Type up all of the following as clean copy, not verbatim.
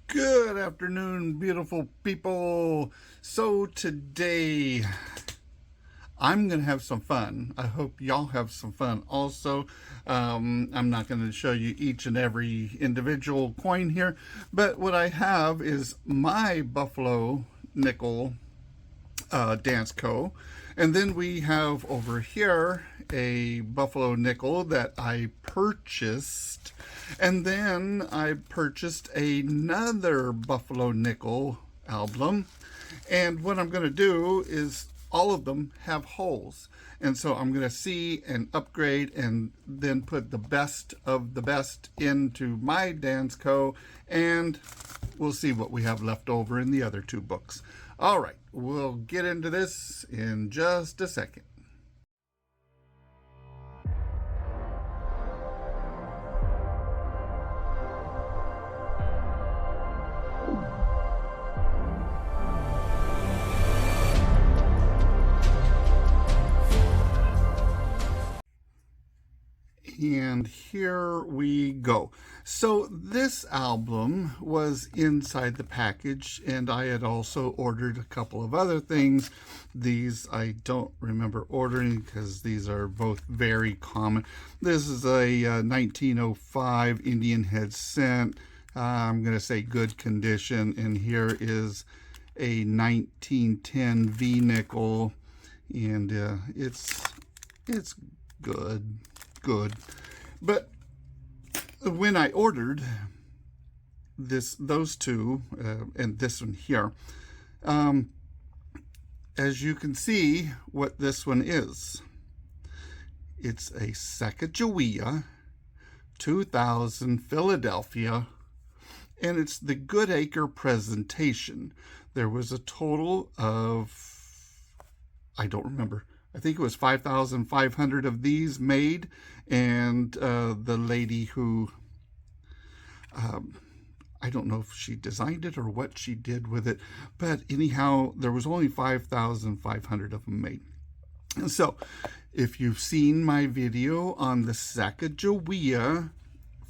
Good afternoon, beautiful people. So today I'm going to have some fun. I hope y'all have some fun also. I'm not going to show you each and every individual coin here, but what I have is my Buffalo nickel Dance Co. And then we have over here a Buffalo nickel that I purchased. And then I purchased another Buffalo nickel album. And what I'm going to do is all of them have holes. And so I'm going to see and upgrade and then put the best of the best into my Dance Co. And we'll see what we have left over in the other two books. All right, we'll get into this in just a second. And here we go. So this album was inside the package, and I had also ordered a couple of other things. These I don't remember ordering because these are both very common. This is a 1905 Indian head cent. I'm going to say good condition, and here is a 1910 V nickel, and it's good. But when I ordered those two and this one here, as you can see what this one is. It's a Sacagawea 2000 Philadelphia, and it's the Goodacre presentation. There was a total of, I don't remember, I think it was 5,500 of these made, and the lady who, I don't know if she designed it or what she did with it, but anyhow, there was only 5,500 of them made. And so, if you've seen my video on the Sacagawea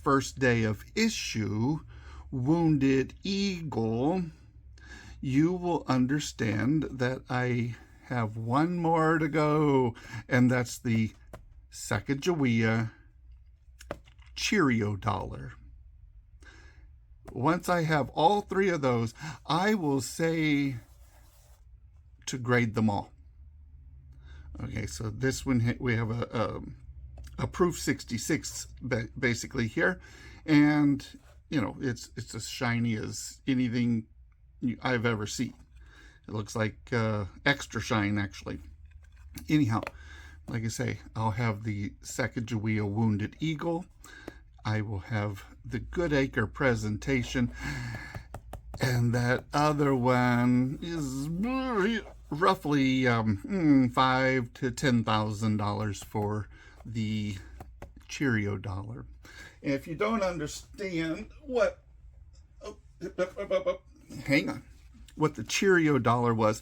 first day of issue, Wounded Eagle, you will understand that I have one more to go, and that's the Sacagawea Cheerio dollar. Once I have all three of those, I will say to grade them all. Okay, so this one we have a proof 66 basically here, and you know it's as shiny as anything I've ever seen. It looks like extra shine, actually. Anyhow, like I say, I'll have the Sacagawea Wounded Eagle. I will have the Goodacre presentation. And that other one is roughly $5,000 to $10,000 for the Cheerio dollar. And if you don't understand what... hang on. What the Cheerio dollar was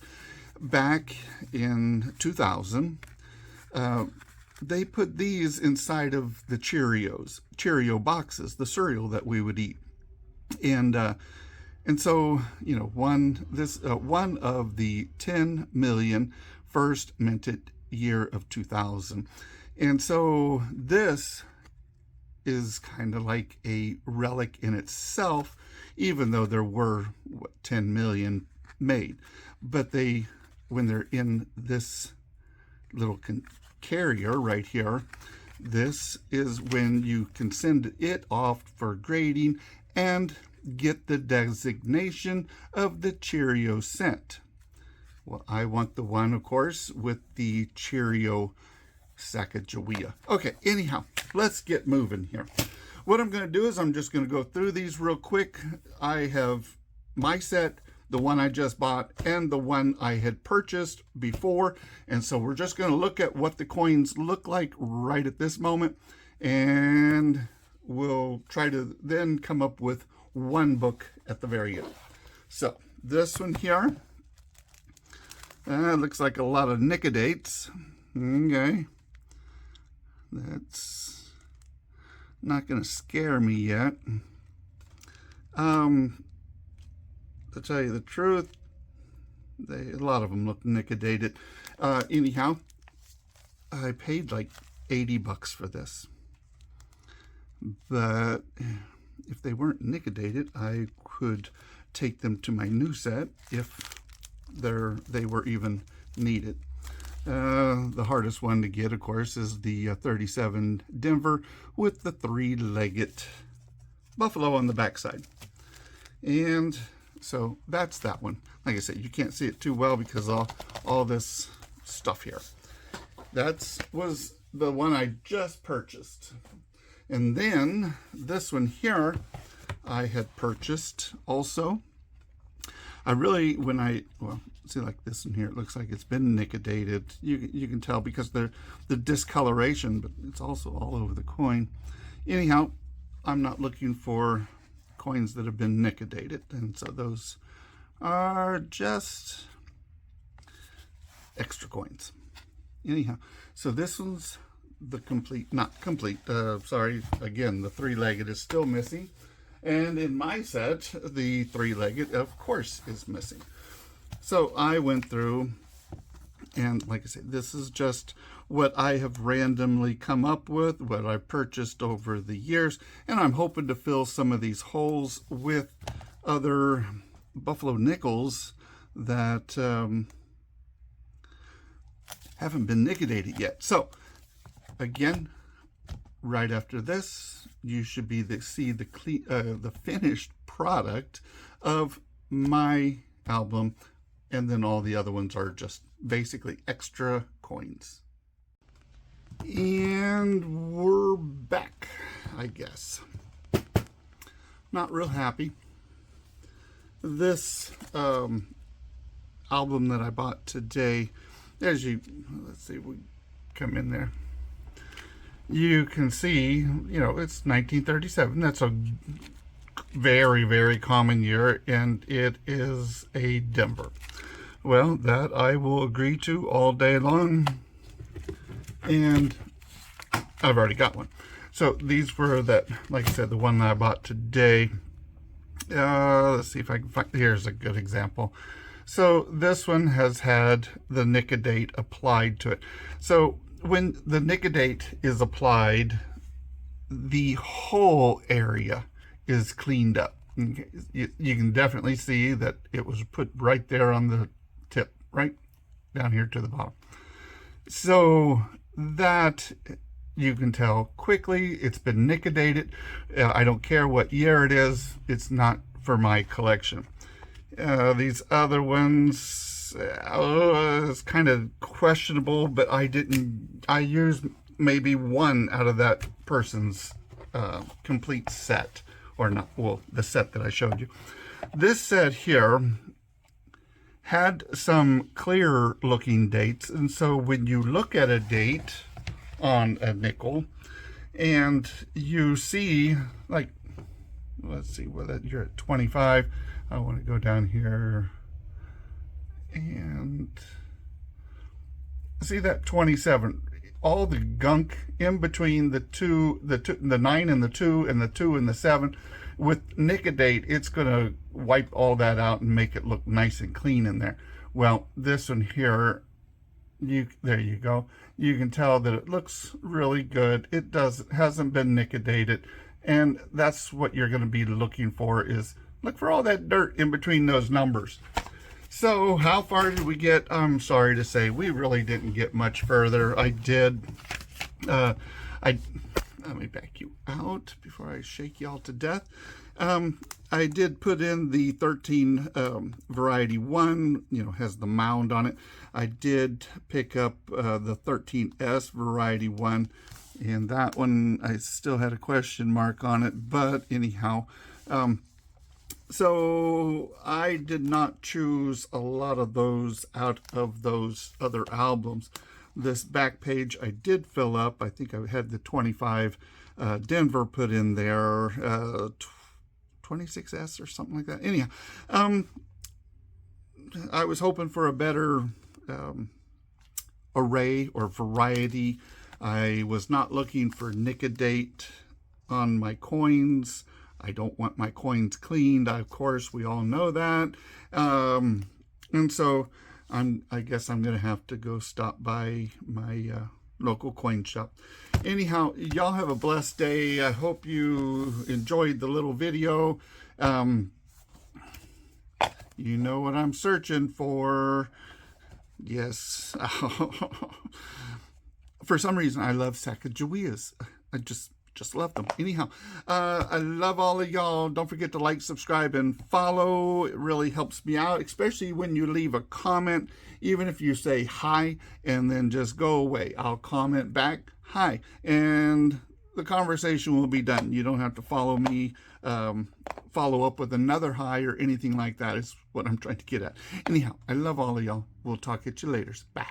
back in 2000, they put these inside of the Cheerio boxes, the cereal that we would eat, and so you know one of the 10 million first minted year of 2000, and so this is kind of like a relic in itself, even though there were 10 million made. But when they're in this little carrier right here, this is when you can send it off for grading and get the designation of the Cheerio cent. Well, I want the one, of course, with the Cheerio Sacagawea. Okay, anyhow, let's get moving here. What I'm going to do is I'm just going to go through these real quick. I have my set, the one I just bought, and the one I had purchased before. And so we're just going to look at what the coins look like right at this moment. And we'll try to then come up with one book at the very end. So this one here, looks like a lot of Nickodates. Okay. That's not going to scare me yet. to tell you the truth, a lot of them look nickedated. Anyhow, I paid like 80 bucks for this. But if they weren't nickedated, I could take them to my new set if they were even needed. The hardest one to get, of course, is the 37 Denver with the three-legged buffalo on the backside. And so that's that one. Like I said, you can't see it too well because all this stuff here. That was the one I just purchased. And then this one here I had purchased also. Well, see, like this one here, it looks like it's been nickedated. You can tell because the discoloration, but it's also all over the coin. Anyhow, I'm not looking for coins that have been nickedated, and so those are just extra coins. Anyhow, so this one's the not complete, sorry, again, the three-legged is still missing. And in my set, the three-legged, of course, is missing. So I went through, and like I said, this is just what I have randomly come up with, what I've purchased over the years, and I'm hoping to fill some of these holes with other buffalo nickels that haven't been nickedated yet. So again, right after this, you should see the finished product of my album, and then all the other ones are just basically extra coins. And we're back, I guess. Not real happy. This album that I bought today, let's see, we come in there. You can see, it's 1937. That's a very, very common year, and it is a Denver. Well, that I will agree to all day long, and I've already got one. So these were like I said, the one that I bought today. Let's see if I can find, here's a good example. So this one has had the nickedate applied to it. So when the nickedate is applied, the whole area is cleaned up. You can definitely see that it was put right there on the tip, right down here to the bottom. So that you can tell quickly it's been nickedated. I don't care what year it is, it's not for my collection. These other ones, it's kind of questionable, but I used maybe one out of that person's complete set, or not, well, the set that I showed you. This set here had some clear looking dates, and so when you look at a date on a nickel and you see, like, let's see whether you're at 25, I want to go down here and see that 27, all the gunk in between the 9 and the 2 and the 2 and the 7. With nickedate, it's going to wipe all that out and make it look nice and clean in there. Well, this one here, there you go. You can tell that it looks really good. It hasn't been nickedated, and that's what you're going to be looking for, is look for all that dirt in between those numbers. So how far did we get? I'm sorry to say, we really didn't get much further. Let me back you out before I shake y'all to death. I did put in the 13 variety 1, has the mound on it. I did pick up the 13S variety 1, and that one I still had a question mark on it, but anyhow, so I did not choose a lot of those out of those other albums. This back page I did fill up. I think I had the 25 Denver put in there, 26S or something like that. Anyhow, I was hoping for a better array or variety. I was not looking for nickedate on my coins. I don't want my coins cleaned. Of course, we all know that. And so I guess I'm going to have to go stop by my local coin shop. Anyhow, y'all have a blessed day. I hope you enjoyed the little video. You know what I'm searching for. Yes. For some reason, I love Sacagaweas. I just love them. Anyhow, I love all of y'all. Don't forget to like, subscribe, and follow. It really helps me out, especially when you leave a comment. Even if you say hi and then just go away, I'll comment back, hi, and the conversation will be done. You don't have to follow me, follow up with another hi or anything like that is what I'm trying to get at. Anyhow, I love all of y'all. We'll talk at you later. Bye.